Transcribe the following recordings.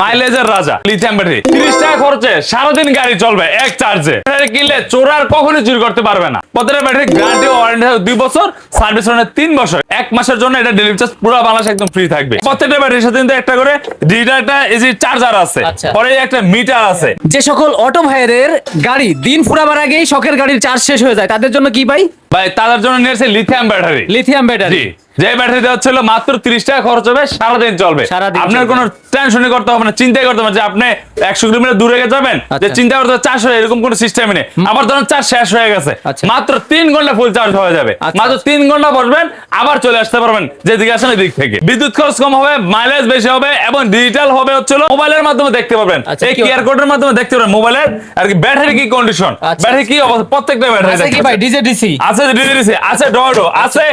মাইলেজের রাজা lithium battery 30 টাকা খরচে সারাদিন গাড়ি চলবে এক চার্জে। কিনলে চোর আর কখনোই চুরি করতে পারবে না। প্রত্যেকটা ব্যাটারি গ্যারান্টি ওয়ারেন্টি 2 বছর, সার্ভিস ওয়ারেন্টি 3 বছর। 1 মাসের জন্য এটা ডেলিভারি চার্জ পুরো বাংলাদেশে একদম ফ্রি থাকবে। প্রত্যেকটা ব্যাটারির সাথে কিন্তু একটা করে ডিজিটাল একটা এজি চার্জার আছে, পরে একটা মিটার আছে। যে সকল অটো ভাইয়ের গাড়ি দিন ফুরাবার আগেই শখের গাড়ির চার্জ শেষ হয়ে যায় তাদের জন্য কি ভাই? ভাই তাদের জন্য নিয়েছে লিথিয়াম ব্যাটারি। লিথিয়াম ব্যাটারি যে ব্যাটারি দেওয়া ছিল মাত্র 30 টাকা খরচ হবে, সারাদিন চলবে। আপনার কোনো টেনশনই করতে হবে না, চিন্তাই করতে হবে যে আপনি 100 কিলোমিটার দূরে যাবেন, যে চিন্তা করতে হবে চার্জ হয়ে, এরকম কোনো সিস্টেমই নেই। আবার ধরুন চার্জ শেষ হয়ে গেছে, মাত্র 3 ঘন্টা ফুল চার্জ হয়ে যাবে। মাত্র 3 ঘন্টা বসবেন, আবার চলে আসতে পারবেন যেদিকে আসেন এদিক থেকে। বিদ্যুৎ খরচ কম হবে, মাইলেজ বেশি হবে এবং ডিজিটাল হবে হচ্ছে মোবাইলের মাধ্যমে দেখতে পারবেন। এই কিউআর কোডের মাধ্যমে দেখতে পারবেন মোবাইলের আর কি ব্যাটারি কি কন্ডিশন, ব্যাটারি কি অবস্থা। প্রত্যেকটা ব্যাটারি আছে কি ভাই? ডিজে ডিসি আছে, ডিজে ডিসি আছে, ডয়ডো আছে,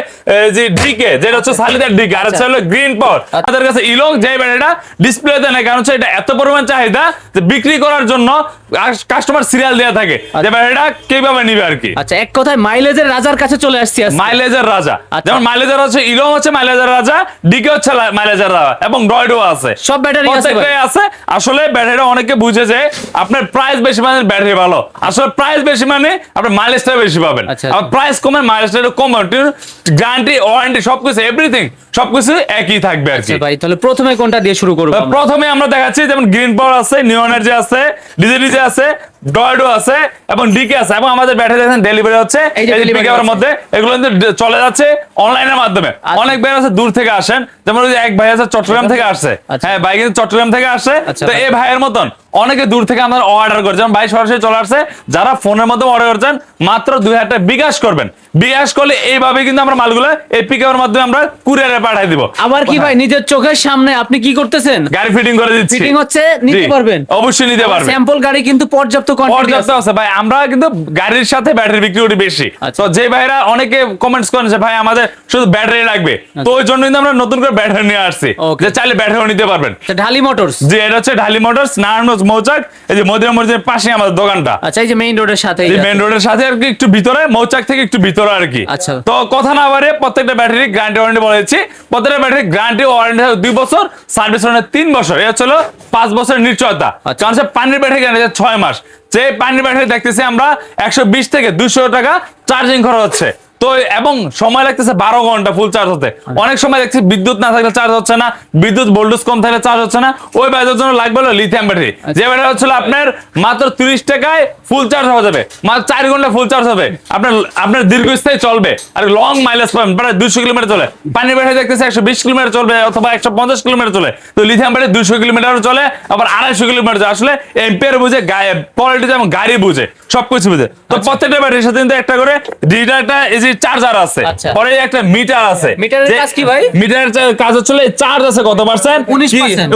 যে ডিকে যেটা হচ্ছে সালিদার ডিকে, আর হচ্ছে গ্রিন পাওয়ার। আমাদের কাছে ইলং যে ব্যাটারিটা ডিসপ্লেতে নেই, কারণ হচ্ছে এটা এত পরিমাণ চাহিদা যে বিক্রি করার জন্য কাস্টমার সিরিয়াল দেয়া থাকে যে ব্যাটারিটা কিভাবে নিবে আর কি। আচ্ছা, এক কথায় মাইলেজের রাজার কাছে চলে আসছি। মাইলেজের রাজা, যেমন মাইলেজের হচ্ছে ইলং হচ্ছে মাইলেজের রাজা, ডিকে হচ্ছে মাইলেজের রাজা এবং ডয়ডো আছে। সব ব্যাটারি আছে। আসলে ব্যাটারিটা অনেকে বুঝে যে আপনার প্রাইস বেশি মানে ব্যাটারি ভালো, আসলে প্রাইস বেশি মানে আপনার মাইলেজটা বেশি পাবেন। আর প্রাইস কমে মাইলেজটা কম, গ্যারান্টি ওয়ারেন্টি সবকিছু এভরিথিং সবকিছু একই থাকবে আর কি। ভাই তাহলে প্রথমে কোনটা দিয়ে শুরু করব? প্রথমে আমরা দেখাচ্ছি যেমন গ্রিন পাওয়ার আছে, নিও এনার্জি আছে, ডিজে আছে, ডয়ডো আছে এবং ডিকে আছে। এবং আমাদের ব্যাটারি দেখেন ডেলিভারি হচ্ছে এই পিকআপের মধ্যে, এগুলো কিন্তু চলে যাচ্ছে অনলাইনের মাধ্যমে। অনেক ভাই আছে দূর থেকে আসেন, যেমন ওই যে এক ভাই আছে চট্টগ্রাম থেকে আসছে। হ্যাঁ, ভাই কিন্তু চট্টগ্রাম থেকে আসছে। তো এই ভাইয়ের মতন অনেকে দূর থেকে আমাদের অর্ডার করে, যেমন ভাই সরাসরি চলে আসছে। যারা ফোনের মাধ্যমে অর্ডার করছেন মাত্র 2000 টাকা বিকাশ করবেন। বিকাশ করলে এইভাবে কিন্তু আমরা মালগুলো এই পিকআপের মাধ্যমে আমরা কুরিয়ারে পাঠিয়ে দিব। আবার কি ভাই নিজের চোখের সামনে আপনি কি করতেছেন? গাড়ি ফিটিং করে দিচ্ছি। ফিটিং হচ্ছে, নিতে পারবেন? অবশ্যই নিতে পারবেন। স্যাম্পল গাড়ি কিন্তু পর্যাপ্ত পর্যাপ্ত আছে ভাই। আমরা কিন্তু গাড়ির সাথে ব্যাটারি বিক্রি করি বেশি। তো যে ভাইরা অনেকে কমেন্টস করেন যে ভাই আমাদের শুধু ব্যাটারি লাগবে, তো ওই জন্য কিন্তু আমরা নতুন করে ব্যাটারি নিয়ে আসছি, যে চাইলে ব্যাটারিও নিতে পারবেন। ঢালি মোটরস, জি এটা হচ্ছে ঢালি মোটরস, নারায়ণগঞ্জ মৌচাক, এই যে মদিনা মসজিদের পাশে আমাদের দোকানটা। আচ্ছা, এই যে মেইন রোডের সাথে, এই মেইন রোডের সাথে আর কি একটু ভিতরে, মৌচাক থেকে একটু ভিতরে আর কি। আচ্ছা, তো কথা না বাড়িয়ে প্রত্যেকটা ব্যাটারি গ্যারান্টি ওয়ারেন্টি বলেছি। প্রত্যেকটা ব্যাটারি গ্যারান্টি ওয়ারেন্টি 2 বছর, সার্ভিস ওয়ারেন্টি 3 বছর। এটা হলো 5 বছরের নিশ্চয়তা। কারণ পানির ব্যাটারি গ্যারান্টি 6 মাস। যে পানির ব্যাটারি দেখতেছি আমরা 120 থেকে 200 টাকা চার্জিং খরচ হচ্ছে। তো এবং সময় লাগতেছে 12 ঘন্টা ফুল চার্জ হতে। অনেক সময় দেখছি বিদ্যুৎ না থাকলে চার্জ হচ্ছে না, বিদ্যুৎ ভোল্টেজ কম থাকলে চার্জ হচ্ছে না। ওই ব্যাটারির জন্য লাগবে হলো লিথিয়াম ব্যাটারি। যে ব্যাটারি হচ্ছে আপনার মাত্র 30 টাকায় ফুল চার্জ হয়ে যাবে, মাত্র 4 ঘন্টা ফুল চার্জ হবে। আপনার দীর্ঘস্থায়ী চলবে আর লং মাইলেজ পাবেন, প্রায় 200 কিলোমিটার চলে। পানির ব্যাটারি দেখতেছে 120 কিলোমিটার চলবে অথবা 150 কিলোমিটার চলে। তো লিথিয়াম ব্যাটারি 200 কিলোমিটার চলে, আবার 250 কিলোমিটার চলে। আসলে এম্পিয়ার বুঝে, কোয়ালিটি যেমন গাড়ি বুঝে, সবকিছু বুঝে। তো প্রত্যেকটা ব্যাটারির সাথে কিন্তু একটা করে ডিজিটাল একটা চার্জার আছে, পরে একটা মিটার আছে। মিটারের কাজ কি ভাই? মিটারের কাজ হচ্ছে চার্জ আছে কত পার্সেন্ট,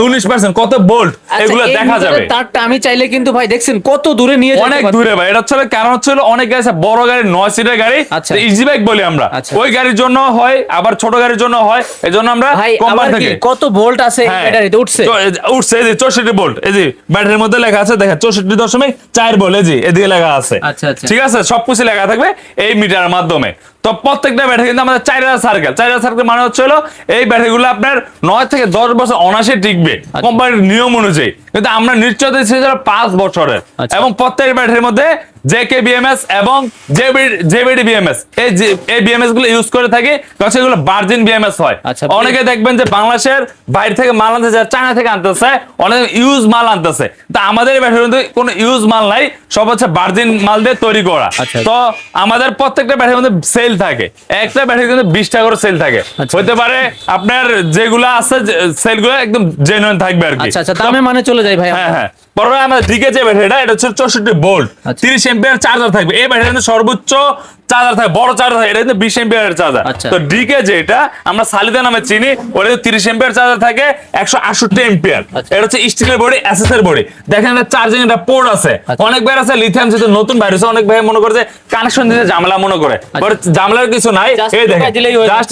19%, কত ভোল্ট, এগুলো দেখা যাবে। তারটা আমি চাইলে কিন্তু ভাই দেখছেন কত দূরে নিয়ে যেতে পারি, অনেক দূরে ভাই। এটা হচ্ছে কারণ হচ্ছে অনেক গাড়ি আছে, বড় গাড়ি 9 সিটের গাড়ি, ইজি বাইক বলি আমরা, ওই গাড়ির জন্য হয়, আবার ছোট গাড়ির জন্য হয়। এজন্য আমরা কোম্পানি থেকে কত ভোল্ট আছে ব্যাটারিতে উঠছে এই যে 64 ভোল্ট, এই যে ব্যাটারির মধ্যে লেখা আছে দেখেন 64.4 ভোল্ট, এই যে এদিকে লেখা আছে। ঠিক আছে, সবকিছু লেখা থাকবে এই মিটারের মাধ্যমে। তো প্রত্যেকটা ব্যাটারি কিন্তু আমাদের 4000 সার্কেল। 4000 সার্কেল মানে হচ্ছে এই ব্যাটারিগুলো আপনার 9 থেকে 10 বছর অনায়াসে টিকবে কোম্পানির নিয়ম অনুযায়ী। কিন্তু আমরা নিশ্চয় দিচ্ছি 5 বছরের। এবং প্রত্যেক ব্যাটারির মধ্যে জেকে বিএমএস এবং জেবিডি বিএমএস, এই বিএমএস গুলো ইউজ করে থাকি, কারণ সেগুলো ভার্জিন বিএমএস হয়। অনেকে দেখবেন যে বাংলাদেশের বাইরে থেকে মাল আনতে যায়, চায়না থেকে আনতেছে, অনেক ইউজ মাল আনতেছে। তা আমাদের এই ব্যাটারির মধ্যে কোনো ইউজ মাল নাই, সব হচ্ছে ভার্জিন মাল দিয়ে তৈরি করা। তো আমাদের প্রত্যেকটা ব্যাটারির মধ্যে সেল থাকে, একটা ব্যাটারি কিন্তু 20 টাকা করে সেল থাকে। হতে পারে আপনার যেগুলো আছে সেলগুলো একদম জেনুইন থাকবে আর কি। আচ্ছা, দামে মানে চলে যায় ভাই। হ্যাঁ, পরে আমাদের দিকে যে ব্যাটারিটা, এটা হচ্ছে 64 ভোল্ট, 30 এম্পিয়ার চার্জার থাকবে। এই ব্যাটারিতে সর্বোচ্চ চার্জার থাকে, বড় চার্জার থাকে, এটা কিন্তু 20 এম্পিয়ারের চার্জার। তো ডিকে যেটা আমরা সালিদা নামে চিনি, ওটা 30 এম্পিয়ার চার্জার থাকে, 168 এম্পিয়ার। এটা হচ্ছে স্টিলের বডি, এসএস এর বডি। দেখেন এটা চার্জিং একটা পোর্ট আছে। অনেক ভাই আছে লিথিয়াম যেহেতু নতুন বাইরে হচ্ছে, অনেক ভাই মনে করে যে কানেকশন দিতে ঝামেলা মনে করে, বাট ঝামেলার কিছু নাই। এই দেখেন জাস্ট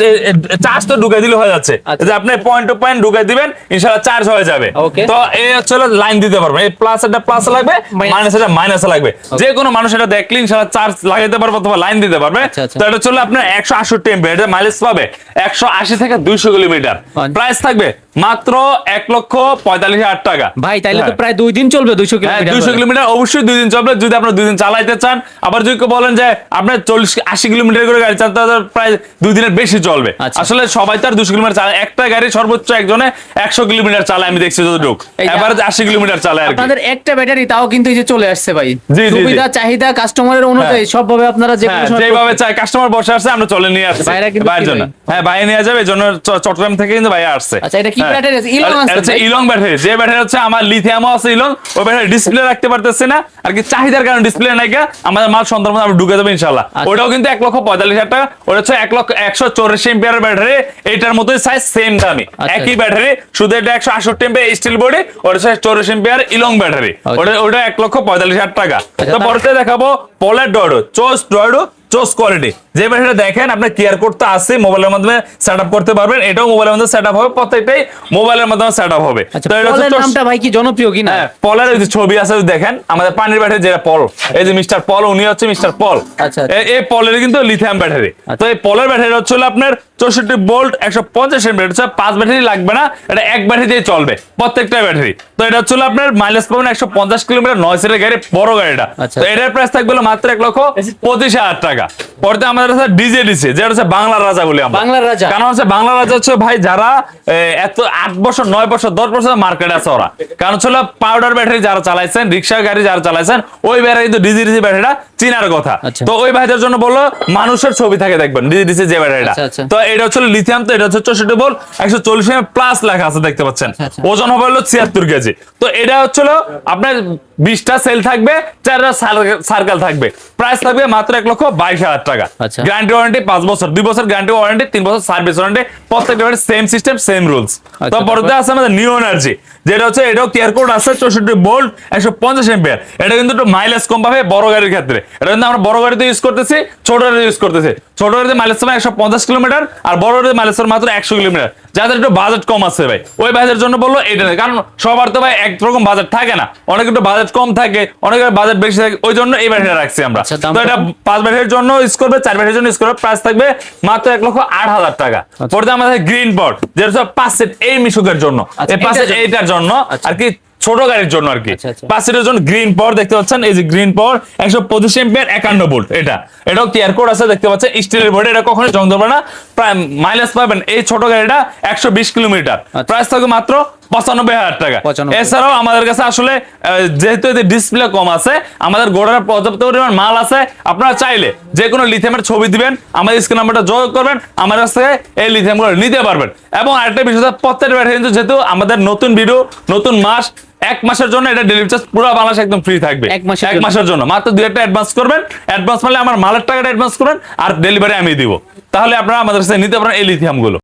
চার্জ তো ঢুকাই দিলে হয়ে যাচ্ছে, যে আপনি পয়েন্ট টু পয়েন্ট ঢুকাই দিবেন, ইনশাআল্লাহ চার্জ হয়ে যাবে। তো এই হচ্ছে লাইন দিতে পারবেন, এই প্লাস এটা প্লাস লাগবে, মাইনাস এটা মাইনাস লাগবে। যে কোনো মানুষ এটা দেখলে ইনশাআল্লাহ চার্জ লাগাইতে পারবে অথবা লাইন দিতে পারবে। তো এটা চলে আপনার 168 এমপি, এটা মাইলেজ পাবে 180 থেকে 200 কিলোমিটার। প্রাইস থাকবে মাত্র 1,45,000 টাকা। ভাই তাইলে তো হ্যাঁ। প্রায় 2 দিন চলবে 200 হ্যাঁ, কিলোমিটার 200 কিলোমিটার অবশ্যই 2 দিন চলবে যদি আপনার 2 দিন চালাইতে চান। আবার যদি কেউ বলেন যে আপনার 40-80 কিলোমিটার করে গাড়ি চালাতে হবে, প্রায় 2 দিনের বেশি চলবে। আচ্ছা। আসলে সবাই তো আর 200 কিলোমিটার চালায়, একটা গাড়ি সর্বোচ্চ একজনে 100 কিলোমিটার চালায় আমি দেখছি যতটুকু, এই যে এভারেজ 80 কিলোমিটার চালায় আর কি। আপনাদের একটা ব্যাটারি তাও কিন্তু এই যে চলে আসছে ভাই। জি, জি। সুবিধা চাহিদা কাস্টমারের অনুযায়ী সবভাবে আপনারা যে হ্যাঁ, কোনো সময় যেভাবে চাই কাস্টমার বসে আসছে আমরা চলে নিয়ে আসছি ভাইরা কিন্তু ভাইয়ের কি জন্য। ভাই? হ্যাঁ, ভাই নিয়ে যাবে, এই জন্য চট্টগ্রাম থেকে কিন্তু ভাই আসছে। আচ্ছা, এটা কি হ্যাঁ। ব্যাটারি আছে? ইলং আছে এটা হচ্ছে ভাই? ইলং ব্যাটারি, যে ব্যাটারি হচ্ছে আমার লিথিয়ামও আছে ইলং, ওই ব্যাটারি ডিসপ্লে রাখতে পারতেছে না আর কি, চাহিদার কারণে ডিসপ্লে নাই গা, আমাদের মাল সন্ধ্যার মধ্যে আমরা ঢুকে দেবো ইনশাল্লাহ। আচ্ছা। ওটাও কিন্তু 1,45,000 টাকা, ওটা হচ্ছে 1,184 এম্পিয়ারের ব্যাটারি, এইটার মতোই সাইজ সেম দামি, আচ্ছা। একই ব্যাটারি, শুধু এটা 168 এম্পিয়ার স্টিল বডি, ওটা হচ্ছে 84 এম্পিয়ার ইলং ব্যাটারি, আচ্ছা। ওটা 1,45,000 টাকা। আচ্ছা, তো পরে দেখাবো পলের ডয়ডো, চোস কোয়ালিটি, যে ব্যাটারিটা দেখেন আপনার কিয়ার কোড তো আছে, মোবাইলের মাধ্যমে সেটআপ করতে পারবেন, এটাও মোবাইলের মধ্যে সেটআপ হবে, প্রত্যেকটাই মোবাইলের মাধ্যমে সেটআপ হবে। আচ্ছা, তো এটা হচ্ছে পলের নামটা ভাই কি জনপ্রিয় কিনা? হ্যাঁ, পলের ওই যে ছবি আছে দেখেন, আমাদের পানির ব্যাটারি যেটা পল, এই যে মিস্টার পল, উনি হচ্ছে মিস্টার পল। আচ্ছা। এই পলের কিন্তু লিথিয়াম ব্যাটারি। তো এই পলের ব্যাটারি হচ্ছে আপনার 64 ভোল্ট 150 এমপিয়ার, হচ্ছে 5 ব্যাটারি লাগবে না, এটা এক ব্যাটারি দিয়ে চলবে প্রত্যেকটা ব্যাটারি। তো এটা হচ্ছে আপনার মাইলেজ পাবেন 150 কিলোমিটার, 9 সিটের গাড়ি, বড় গাড়িটা। আচ্ছা। তো এটার প্রাইস থাকবে হলো মাত্র 1,25,000 টাকা। পরে আমাদের কাছে ডিজে দিছে, যেটা হচ্ছে বাংলার রাজা বলি আমরা। বাংলার রাজা? কারণ হচ্ছে বাংলার রাজা হচ্ছে ভাই যারা এত 8 বছর 9 বছর 10 বছর মার্কেটে আছে ওরা, কারণ হচ্ছে পাউডার ব্যাটারি যারা চালাইছেন, রিক্সা গাড়ি যারা চালাইছেন, ওই ব্যাটারি কিন্তু ডিজি ব্যাটারিটা চিনার কথা। আচ্ছা। তো ওই ভাইদের জন্য বললো মানুষের ছবি থাকে দেখবেন ডিজি যে ব্যাটারিটা। আচ্ছা, আচ্ছা। তো এটা হচ্ছে লিথিয়াম, তো এটা হচ্ছে 64 ভোল্ট 140 প্লাস লেখা আছে দেখতে পাচ্ছেন। আচ্ছা, আচ্ছা। ওজন হবে হলো 76 কেজি। তো এটা হচ্ছে আপনার 20টা সেল থাকবে, 4টা সার্কেল থাকবে, প্রাইস থাকবে মাত্র 1,22,000 টাকা। আচ্ছা। গ্যারান্টি ওয়ারেন্টি 5 বছর, 2 বছর গ্যারান্টি ওয়ারেন্টি, 3 বছর সার্ভিস ওয়ারেন্টি, প্রত্যেকটা সেম সিস্টেম সেম রুলস। তো আচ্ছা, পরে আছে আমাদের নিউ এনার্জি, যেটা হচ্ছে এটাও কেয়ার কোড আছে 64 ভোল্ট 150 এম্পিয়ার। এটা কিন্তু একটু মাইলেজ কম পাবে বড় গাড়ির ক্ষেত্রে, এটা কিন্তু আমরা বড় গাড়িতে ইউজ করতেছি, ছোট গাড়িতে ইউজ করতেছি। ছোট গাড়িতে মাইলেজ পাবে 150 কিলোমিটার, আর বড় গাড়িতে মাইলেজ পাবে মাত্র 100 কিলোমিটার। যাদের একটু বাজেট কম আছে ভাই, ওই ভাইদের জন্য বললো এইটা নেই, কারণ সবার তো ভাই একরকম বাজেট থাকে না, অনেক একটু বাজেট কম থাকে, অনেকের বাজেট বেশি থাকে, ওই জন্য এই ব্যাটারিটা রাখছি আমরা। আচ্ছা, দাম তো এটা 5 ব্যাটারির জন্য ইউজ করবে, 4 ব্যাটারির জন্য ইউজ করবে, প্রাইস থাকবে মাত্র 1,08,000 টাকা। পরে আমাদের গ্রিন পট, যেটা হচ্ছে 5 সিট এই মিশুকের জন্য, আচ্ছা, এই 5 সিট এইটার জন্য আর কি, ছোট গাড়ির জন্য আর কি। আচ্ছা, আচ্ছা। 5 সিটের জন্য গ্রিন পাওয়ার দেখতে পাচ্ছেন, এই যে গ্রিন পাওয়ার 125 এম্পিয়ার 51 ভোল্ট, এটাও কেয়ার কোড আছে দেখতে পাচ্ছেন, স্টিলের বডি, এটা কখনোই জং ধরবে না। প্রায় মাইলেজ পাবেন এই ছোট গাড়িটা 120 কিলোমিটার, প্রাইস থাকবে মাত্র 95,000 টাকা। 95,000 এছাড়াও আমাদের কাছে আসলে যেহেতু এদের ডিসপ্লে কম আছে, আমাদের গোড়ার পর্যাপ্ত পরিমাণ মাল আছে, আপনারা চাইলে যে কোনো লিথিয়ামের ছবি দিবেন, আমাদের স্ক্রিন নাম্বারটা যোগাযোগ করবেন, আমার কাছ থেকে এই লিথিয়ামগুলো নিতে পারবেন। এবং আরেকটা বিষয়, প্রত্যেকটা ব্যাটারি কিন্তু যেহেতু আমাদের নতুন ভিডিও নতুন মাস, 1 মাসের জন্য এটা ডেলিভারি চার্জ পুরো বাংলাদেশ একদম ফ্রি থাকবে। 1 মাসের 1 মাসের জন্য মাত্র 2 একটা অ্যাডভান্স করবেন, অ্যাডভান্স মানে আমার মালের টাকাটা অ্যাডভান্স করবেন, আর ডেলিভারি আমি দিব, তাহলে আপনারা আমাদের কাছে নিতে পারেন এই লিথিয়াম গুলো।